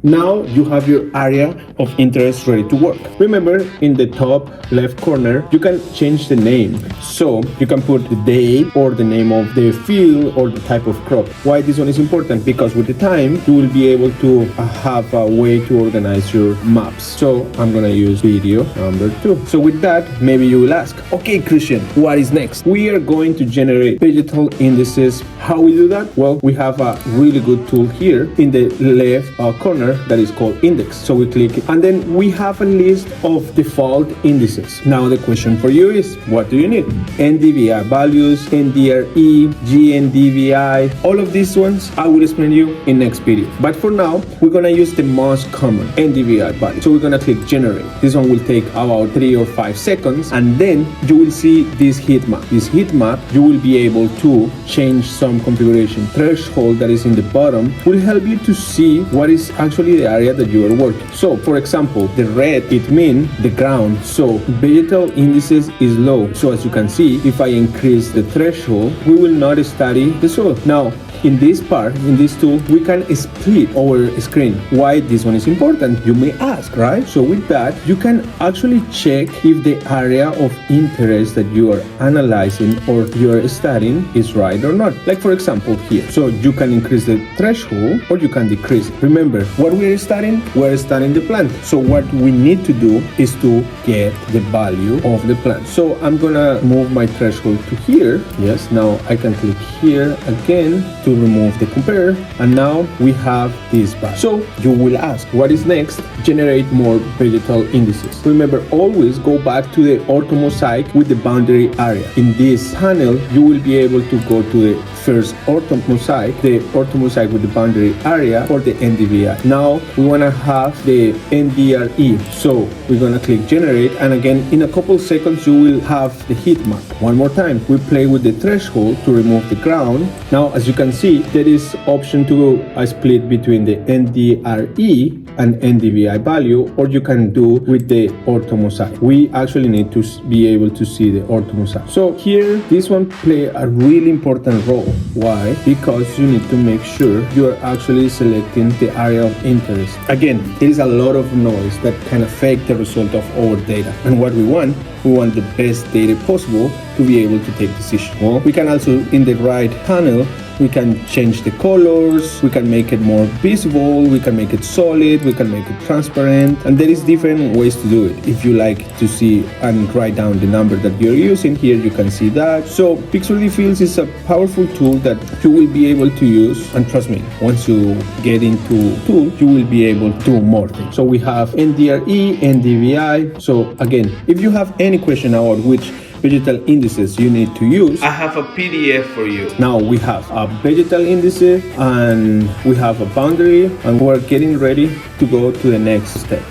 Now you have your area of interest ready to work. Remember, in the top left corner, you can change the name. So you can put the date or the name of the field or the type of crop. Why this one is important? Because with the time, you will be able to have a way to organize your maps. So I'm gonna use video number 2. So with that, maybe you will ask, okay, Christian, what is next? We are going to generate vegetal indices. How we do that? Well, we have a really good tool here in the left corner that is called index. So we click it, and then we have a list of default indices. Now the question for you is, what do you need? NDVI values, NDRE, NDVI, all of these ones I will explain to you in next video. But for now, we're gonna use the most common NDVI value. So we're gonna click generate. This one will take about 3 or 5 seconds, and then you will see this heat map. This heat map, you will be able to change some configuration. Threshold that is in the bottom will help you to see what is actually the area that you are working. So for example, the red, it means the ground. So vegetal indices is low. So as you can see, if I increase the threshold, we will not study the soil. Now, in this part, in this tool, we can split our screen. Why this one is important? You may ask, right? So with that, you can actually check if the area of interest that you are analyzing or you are studying is right or not. Like for example here. So you can increase the threshold or you can decrease it. Remember, what we are studying? We're studying the plant. So what we need to do is to get the value of the plant. So I'm gonna move my threshold to here. Yes, now I can click here again to remove the compare, and now we have this bar. So you will ask, what is next? Generate more vegetal indices. Remember, always go back to the orthomosaic with the boundary area. In this panel, you will be able to go to the first orthomosaic, the orthomosaic with the boundary area for the NDVI. Now we want to have the NDRE. So we're going to click generate, and again in a couple seconds you will have the heat map. One more time, we play with the threshold to remove the ground. Now as you can see, there is option to split between the NDRE and NDVI value, or you can do with the orthomosaic. We actually need to be able to see the orthomosaic. So here, this one play a really important role. Why? Because you need to make sure you are actually selecting the area of interest. Again, there is a lot of noise that can affect the result of our data. And what we want the best data possible to be able to take decisions. Well, we can also, in the right panel, we can change the colors, we can make it more visible, we can make it solid, we can make it transparent, and there is different ways to do it. If you like to see and write down the number that you're using, here you can see that. So PIX4D Fields is a powerful tool that you will be able to use, and trust me, once you get into tool, you will be able to do more things. So we have NDRE, NDVI. So again, if you have any question about which vegetal indices you need to use, I have a PDF for you. Now we have a vegetal indices and we have a boundary, and we're getting ready to go to the next step.